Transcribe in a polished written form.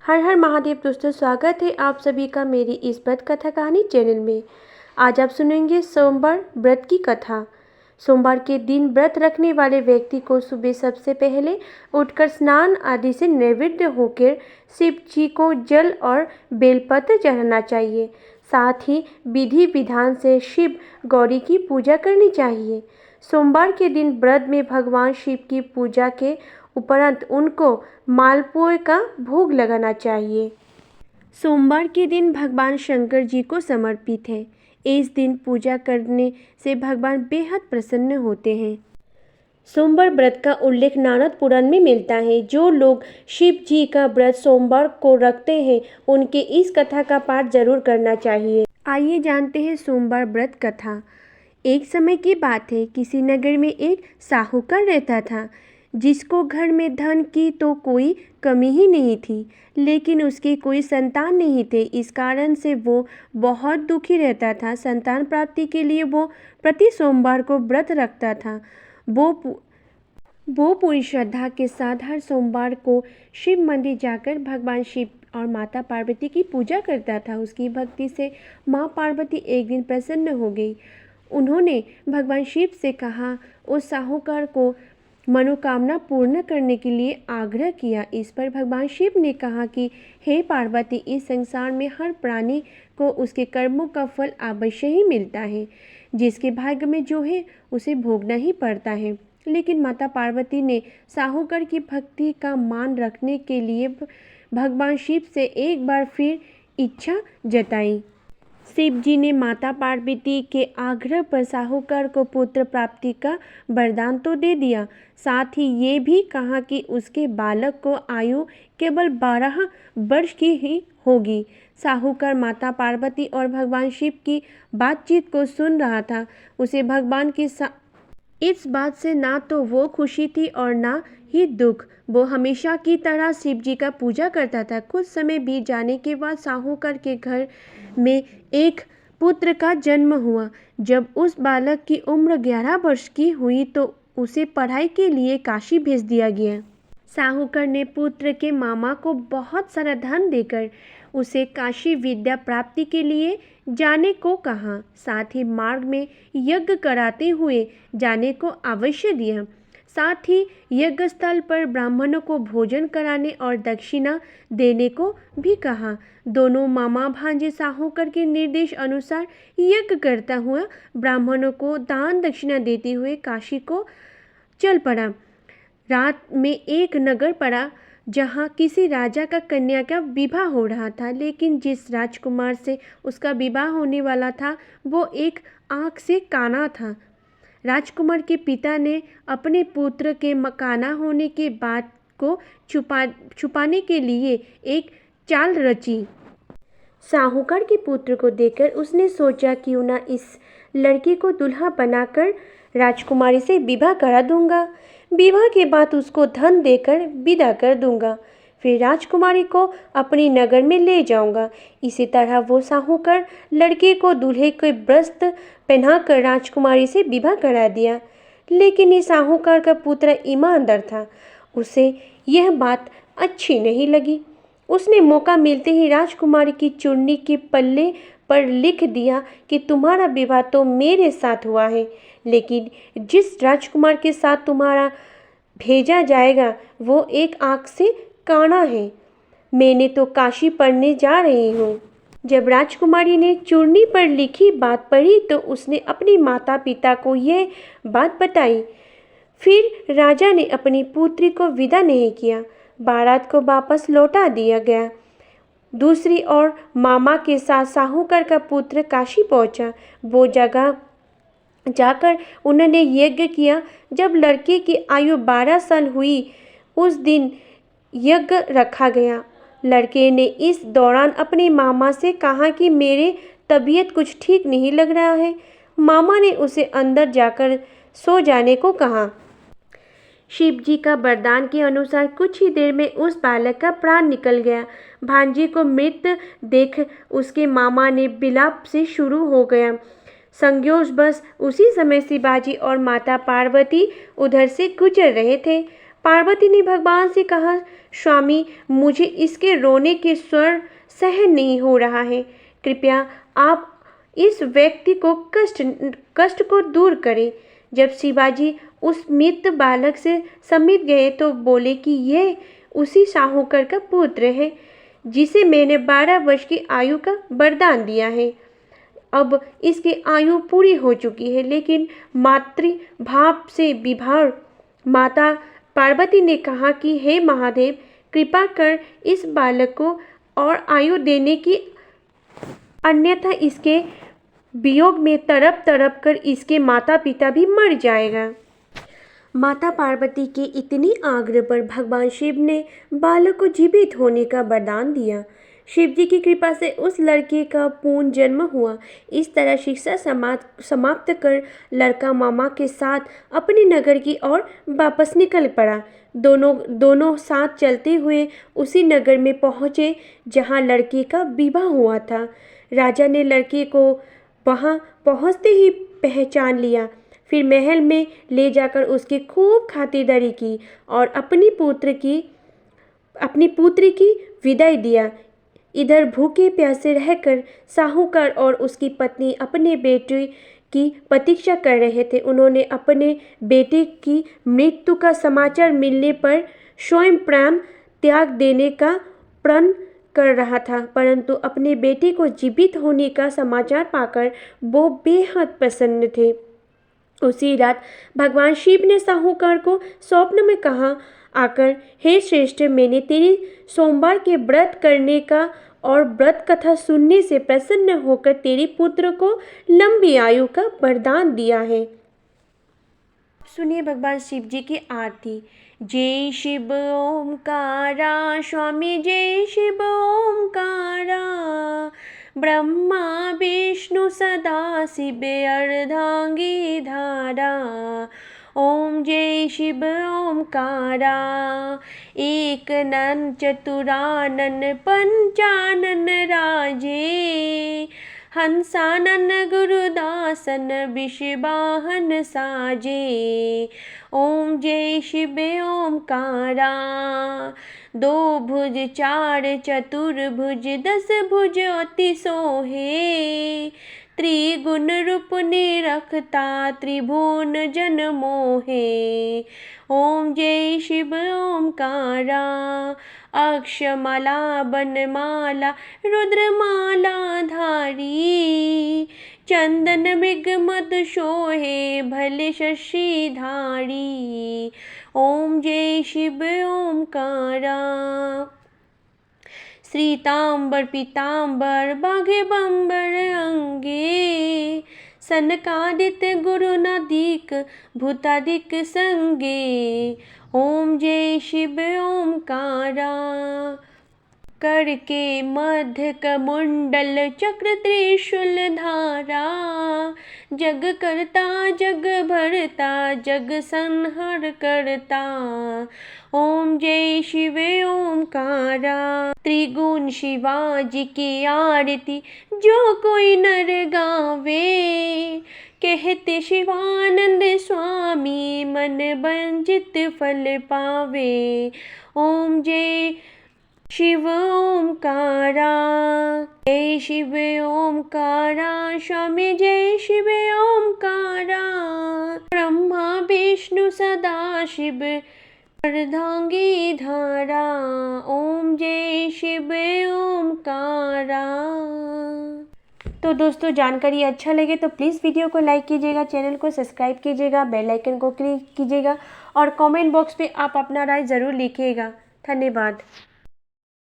हर हर महादेव दोस्तों, स्वागत है आप सभी का मेरी इस व्रत कथा कहानी चैनल में। आज आप सुनेंगे सोमवार व्रत की कथा। सोमवार के दिन व्रत रखने वाले व्यक्ति को सुबह सबसे पहले उठकर स्नान आदि से निवृत्त होकर शिव जी को जल और बेलपत्र चढ़ाना चाहिए। साथ ही विधि विधान से शिव गौरी की पूजा करनी चाहिए। सोमवार के दिन व्रत में भगवान शिव की पूजा के उपरांत उनको मालपुए का भोग लगाना चाहिए। सोमवार के दिन भगवान शंकर जी को समर्पित है। इस दिन पूजा करने से भगवान बेहद प्रसन्न होते हैं। सोमवार व्रत का उल्लेख नारद पुराण में मिलता है। जो लोग शिव जी का व्रत सोमवार को रखते हैं उनके इस कथा का पाठ जरूर करना चाहिए। आइए जानते हैं सोमवार व्रत कथा। एक समय की बात है, किसी नगर में एक साहूकार रहता था जिसको घर में धन की तो कोई कमी ही नहीं थी, लेकिन उसके कोई संतान नहीं थे। इस कारण से वो बहुत दुखी रहता था। संतान प्राप्ति के लिए वो प्रति सोमवार को व्रत रखता था। वो पूरी श्रद्धा के साथ हर सोमवार को शिव मंदिर जाकर भगवान शिव और माता पार्वती की पूजा करता था। उसकी भक्ति से माँ पार्वती एक दिन प्रसन्न हो गई। उन्होंने भगवान शिव से कहा, उस साहूकार को मनोकामना पूर्ण करने के लिए आग्रह किया। इस पर भगवान शिव ने कहा कि हे पार्वती, इस संसार में हर प्राणी को उसके कर्मों का फल अवश्य ही मिलता है। जिसके भाग्य में जो है उसे भोगना ही पड़ता है। लेकिन माता पार्वती ने साहूकार की भक्ति का मान रखने के लिए भगवान शिव से एक बार फिर इच्छा जताई। शिव जी ने माता पार्वती के आग्रह पर साहूकार को पुत्र प्राप्ति का वरदान तो दे दिया, साथ ही ये भी कहा कि उसके बालक को आयु केवल 12 वर्ष की ही होगी। साहूकार माता पार्वती और भगवान शिव की बातचीत को सुन रहा था। उसे भगवान की इस बात से ना तो वो खुशी थी और ना ही दुख। वो हमेशा की तरह शिव जी का पूजा करता था। कुछ समय बीत जाने के बाद साहूकार के घर में एक पुत्र का जन्म हुआ। जब उस बालक की उम्र 11 वर्ष की हुई तो उसे पढ़ाई के लिए काशी भेज दिया गया। साहूकार ने पुत्र के मामा को बहुत सारा धन देकर उसे काशी विद्या प्राप्ति के लिए जाने को कहा। साथ ही मार्ग में यज्ञ कराते हुए जाने को अवश्य दिया। साथ ही यज्ञ स्थल पर ब्राह्मणों को भोजन कराने और दक्षिणा देने को भी कहा। दोनों मामा भांजे साहूकार के निर्देश अनुसार यज्ञ करता हुआ ब्राह्मणों को दान दक्षिणा देते हुए काशी को चल पड़ा। रात में एक नगर पड़ा जहाँ किसी राजा का कन्या का विवाह हो रहा था, लेकिन जिस राजकुमार से उसका विवाह होने वाला था वो एक आँख से काना था। राजकुमार के पिता ने अपने पुत्र के काना होने के बात को छुपाने के लिए एक चाल रची। साहूकार के पुत्र को देखकर उसने सोचा क्यों ना इस लड़की को दुल्हा बनाकर राजकुमारी से विवाह करा दूंगा। विवाह के बाद उसको धन देकर विदा कर दूंगा, फिर राजकुमारी को अपनी नगर में ले जाऊंगा। इसी तरह वो साहूकार लड़के को दूल्हे के वस्त्र पहनाकर राजकुमारी से विवाह करा दिया। लेकिन इस साहूकार का पुत्र ईमानदार था। उसे यह बात अच्छी नहीं लगी। उसने मौका मिलते ही राजकुमारी की चुन्नी के पल्ले पर लिख दिया कि तुम्हारा विवाह तो मेरे साथ हुआ है, लेकिन जिस राजकुमार के साथ तुम्हारा भेजा जाएगा वो एक आँख से काना है। मैंने तो काशी पढ़ने जा रही हूँ। जब राजकुमारी ने चूर्णी पर लिखी बात पढ़ी तो उसने अपनी माता पिता को यह बात बताई। फिर राजा ने अपनी पुत्री को विदा नहीं किया। बारात को वापस लौटा दिया गया। दूसरी ओर मामा के साथ साहूकार का पुत्र काशी पहुंचा। वो जगह जाकर उन्होंने यज्ञ किया। जब लड़के की आयु 12 साल हुई उस दिन यज्ञ रखा गया। लड़के ने इस दौरान अपने मामा से कहा कि मेरे तबीयत कुछ ठीक नहीं लग रहा है। मामा ने उसे अंदर जाकर सो जाने को कहा। शिव जी का वरदान के अनुसार कुछ ही देर में उस बालक का प्राण निकल गया। भांजी को मृत देख उसके मामा ने विलाप से शुरू हो गया। संयोगवश उसी समय शिवाजी और माता पार्वती उधर से गुजर रहे थे। पार्वती ने भगवान से कहा, स्वामी, मुझे इसके रोने के स्वर सहन नहीं हो रहा है। कृपया आप इस व्यक्ति को कष्ट को दूर करें। जब शिवाजी उस मृत बालक से समीप गए तो बोले कि यह उसी साहूकर का पुत्र है जिसे मैंने 12 वर्ष की आयु का वरदान दिया है। अब इसकी आयु पूरी हो चुकी है, लेकिन मातृभाव से विभोर माता पार्वती ने कहा कि हे महादेव, कृपा कर इस बालक को और आयु देने की, अन्यथा इसके वियोग में तड़प तड़प कर इसके माता पिता भी मर जाएगा। माता पार्वती के इतने आग्रह पर भगवान शिव ने बालक को जीवित होने का वरदान दिया। शिव जी की कृपा से उस लड़के का पूर्ण जन्म हुआ। इस तरह शिक्षा समाप्त कर लड़का मामा के साथ अपने नगर की ओर वापस निकल पड़ा। दोनों साथ चलते हुए उसी नगर में पहुँचे जहाँ लड़के का विवाह हुआ था। राजा ने लड़के को वहाँ पहुँचते ही पहचान लिया। फिर महल में ले जाकर उसकी खूब खातिरदारी की और अपनी पुत्री की विदाई दिया। इधर भूखे प्यासे रहकर साहूकार और उसकी पत्नी अपने बेटे की प्रतीक्षा कर रहे थे। उन्होंने अपने बेटे की मृत्यु का समाचार मिलने पर स्वयं प्राण त्याग देने का प्रण कर रहा था, परंतु अपने बेटे को जीवित होने का समाचार पाकर वो बेहद प्रसन्न थे। उसी रात भगवान शिव ने साहूकार को स्वप्न में कहा आकर, हे श्रेष्ठ, मैंने तेरे सोमवार के व्रत करने का और व्रत कथा सुनने से प्रसन्न होकर तेरे पुत्र को लंबी आयु का वरदान दिया है। सुनिए भगवान शिव जी की आरती। जय शिव ओमकारा, स्वामी जय शिव ओमकारा, ब्रह्मा विष्णु सदा शिव अर्धांगी धारा। ओम जय शिव ओमकारा, एकनन चतुरानन पंचानन राजे, हंसानन गुरुदासन विषवाहन साजे। ओम जय शिव ओमकारा, दो भुज चार चतुर्भुज 10 भुज अति सोहे, त्रिगुण रूप निरखता त्रिभुवन जन मोहे। ओम जय शिव ओमकारा, अक्षमाला बनमाला रुद्रमाला धारी, चंदन मृग मद सोहे भले शशि धारी। ओम जय शिव ओमकारा, श्रीतांबर पीतांबर बाघे बंबर अंगे, सनकादित्य गुरुनादिक भूतादिक संगे। ओम जय शिव ओमकारा, करके मध्य कमुंडल चक्र त्रिशूल धारा, जग करता जग भरता जग संहार करता। ओम जय शिव ओमकारा, त्रिगुण शिवाजी की आरती जो कोई नर गावे, कहते शिवानंद स्वामी मन बंजित फल पावे। ओम जय शिव ओमकारा, जय शिव ओमकारा, स्वामी जय शिव ओमकारा, ब्रह्मा विष्णु सदा शिव अर्धांगी धारा। ओम जय शिव ओमकारा। तो दोस्तों, जानकारी अच्छा लगे तो प्लीज़ वीडियो को लाइक कीजिएगा, चैनल को सब्सक्राइब कीजिएगा, बेल आइकन को क्लिक कीजिएगा और कमेंट बॉक्स पे आप अपना राय ज़रूर लिखिएगा। धन्यवाद।